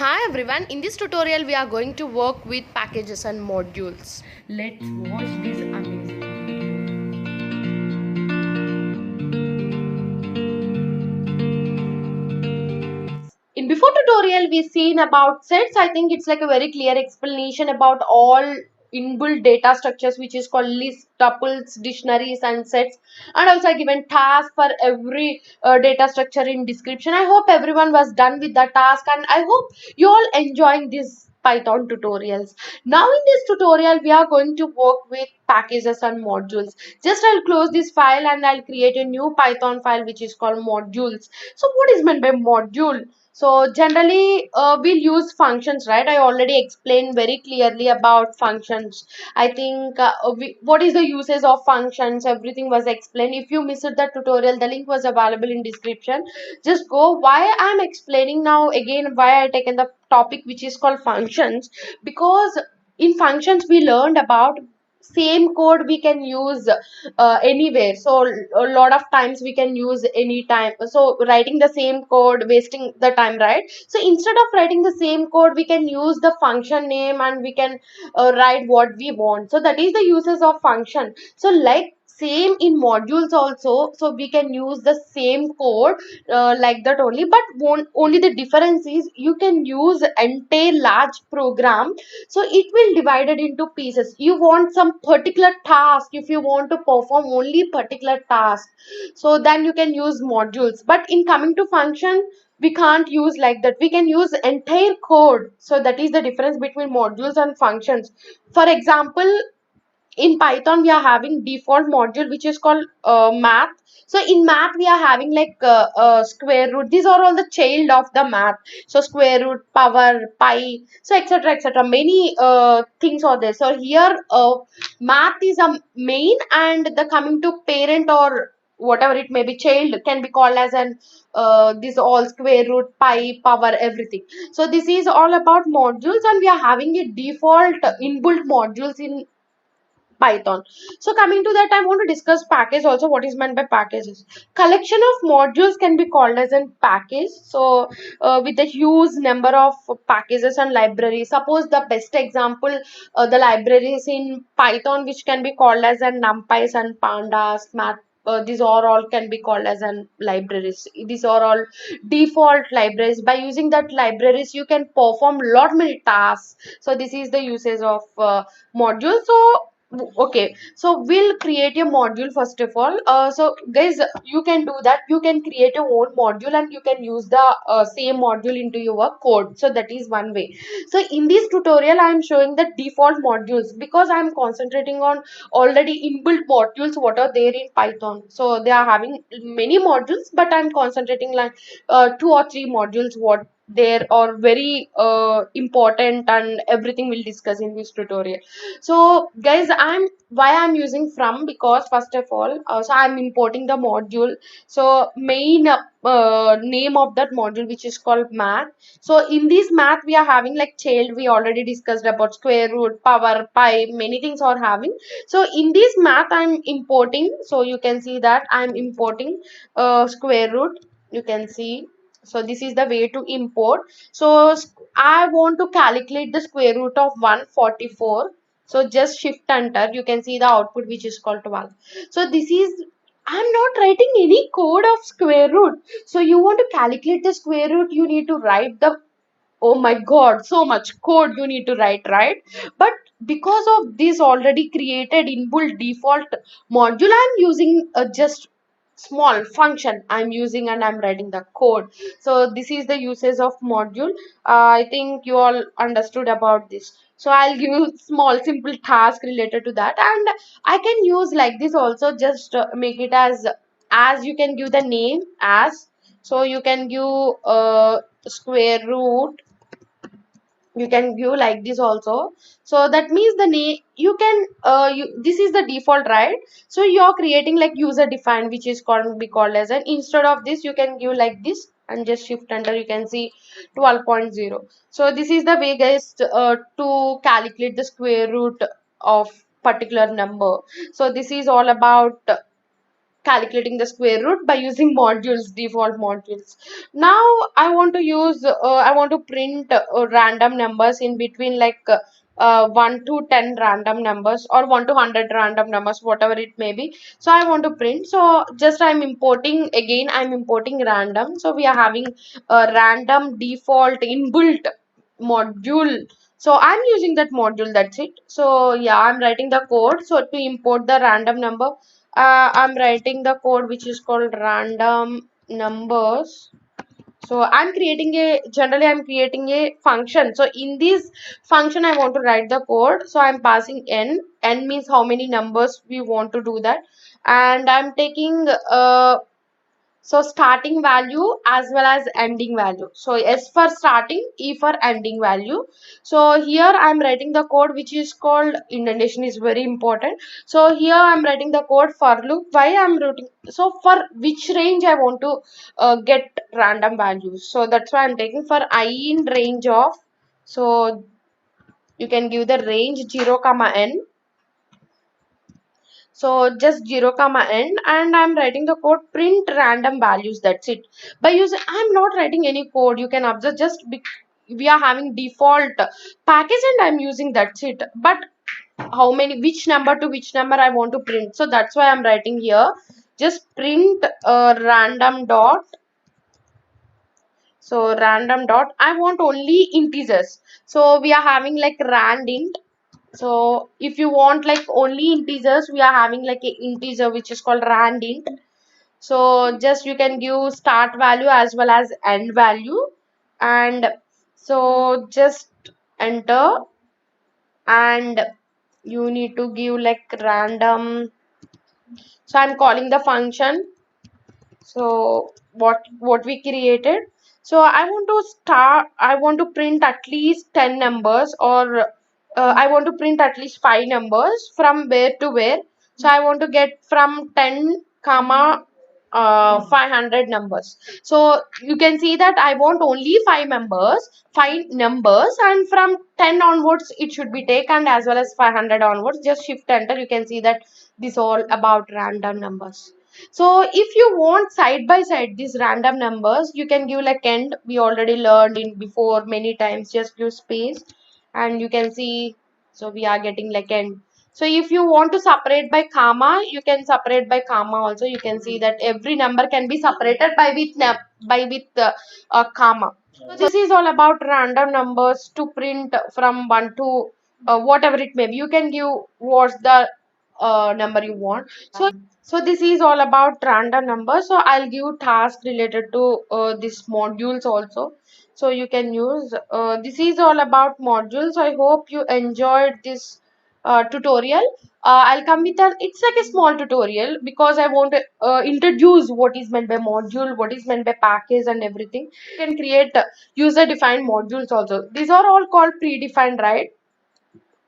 Hi everyone, in this tutorial we are going to work with packages and modules. Let's watch this amazing video. In before tutorial we seen about sets. I think it's like a very clear explanation about all inbuilt data structures, which is called lists, tuples, dictionaries and sets, and also I given task for every data structure in description. I hope everyone was done with the task and I hope you all enjoying this Python tutorials. Now in this tutorial we are going to work with packages and modules. Just I'll close this file and I'll create a new Python file which is called modules. So what is meant by module? So generally we'll use functions, right? I already explained very clearly about functions. I think what is the uses of functions, everything was explained. If you missed the tutorial, the link was available in description. Just go. Why I'm explaining now again, why I taken the topic which is called functions, because in functions we learned about same code we can use anywhere. So a lot of times we can use any time, so writing the same code wasting the time, right? So instead of writing the same code we can use the function name and we can write what we want. So that is the uses of function. So like same in modules also, so we can use the same code like that only, but only the difference is you can use entire large program. So it will divide it into pieces. You want some particular task, if you want to perform only particular task, so then you can use modules. But in coming to function, we can't use like that, we can use entire code. So that is the difference between modules and functions. For example, in Python we are having default module which is called math. So in math we are having like square root, these are all the child of the math. So square root, power, pi, so etc etc, many things are there. So here math is a main, and the coming to parent or whatever it may be, child can be called as an this all square root, pi, power, everything. So this is all about modules, and we are having a default inbuilt modules in Python. So coming to that, I want to discuss package also. What is meant by packages? Collection of modules can be called as a package. So with a huge number of packages and libraries. Suppose the best example, the libraries in Python which can be called as a numpys and pandas, math. These are all can be called as an libraries. These are all default libraries. By using that libraries, you can perform lot many tasks. So this is the usage of modules. So okay, so we'll create a module first of all. So guys, you can do that, you can create your own module and you can use the same module into your code. So that is one way. So in this tutorial I am showing the default modules because I am concentrating on already inbuilt modules what are there in Python. So they are having many modules, but I am concentrating like two or three modules what there are very important, and everything we'll discuss in this tutorial. So guys, I'm using from, because first of all, so I'm importing the module. So main name of that module which is called math. So in this math we are having like child, we already discussed about square root, power, pi, many things are having. So in this math I'm importing, so you can see that I'm importing square root, you can see. So this is the way to import. So I want to calculate the square root of 144. So just shift enter, you can see the output which is called 12. So this is, I'm not writing any code of square root. So you want to calculate the square root, you need to write the, oh my god, so much code you need to write, right? But because of this already created inbuilt default module, I'm using just small function I'm using and I'm writing the code. So this is the uses of module. I think you all understood about this. So I'll give you small simple task related to that, and I can use like this also. Just make it as you can give the name as, so you can give square root, you can view like this also. So that means the name you can this is the default, right? So you're creating like user defined, which is called be called as an, instead of this you can give like this and just shift enter, you can see 12.0. So this is the way guys to calculate the square root of particular number. So this is all about calculating the square root by using modules, default modules. Now I want to use, I want to print random numbers in between, like 1 to 10 random numbers, or 1 to 100 random numbers, whatever it may be. So I want to print. So just I'm importing, again I'm importing random. So we are having a random default inbuilt module. So I'm using that module, that's it. So yeah, I'm writing the code. So to import the random number, I'm writing the code which is called random numbers. So I'm creating a, generally I'm creating a function. So in this function I want to write the code. So I'm passing n means how many numbers we want to do that, and I'm taking so starting value as well as ending value. So S for starting, E for ending value. So here I'm writing the code which is called, indentation is very important. So here I'm writing the code for loop. Why I'm writing, so for which range I want to get random values. So that's why I'm taking for I in range of, so you can give the range 0 comma n. So just 0 comma n, and I'm writing the code print random values, that's it. By using, I'm not writing any code, you can observe, just we are having default package and I'm using, that's it. But how many, which number to which number I want to print, so that's why I'm writing here just print random dot. So random dot, I want only integers. So we are having like randint. So if you want like only integers, we are having like a integer which is called randint. So just you can give start value as well as end value, and so just enter, and you need to give like random. So I'm calling the function. So what we created, so I want to start, I want to print at least 10 numbers, or I want to print at least 5 numbers from where to where. So I want to get from 10 comma 500 numbers. So you can see that I want only 5 numbers, and from 10 onwards it should be taken, as well as 500 onwards. Just shift enter, you can see that this all about random numbers. So if you want side by side these random numbers, you can give like end. We already learned in before many times, just give space and you can see. So we are getting like end. So if you want to separate by comma, you can separate by comma also. You can see that every number can be separated by with comma. So this is all about random numbers to print from 1 to whatever it may be. You can give what's the number you want. So this is all about random numbers. So I'll give task related to this modules also. So you can use, this is all about modules. I hope you enjoyed this tutorial. I'll come with an, it's like a small tutorial because I want to introduce what is meant by module, what is meant by package and everything. You can create user defined modules also. These are all called predefined, right?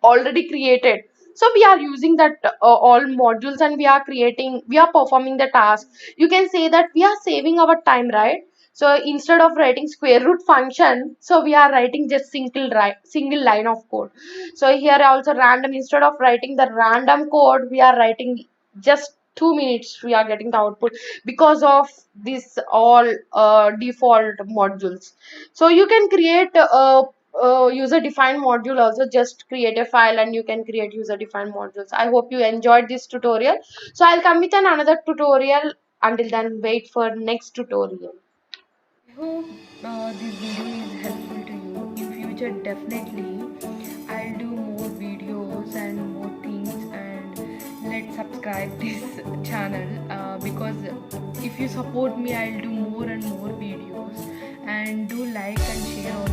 Already created. So we are using that all modules, and we are creating, we are performing the task. You can say that we are saving our time, right? So instead of writing square root function, so we are writing just single line of code. So here also random, instead of writing the random code, we are writing just 2 minutes we are getting the output because of this all default modules. So you can create user defined module also. Just create a file and you can create user defined modules. I hope you enjoyed this tutorial. So I'll come with another tutorial. Until then, wait for next tutorial. I hope this video is helpful to you. In future, definitely I'll do more videos and more things, and let's subscribe this channel because if you support me, I'll do more and more videos, and do like and share also.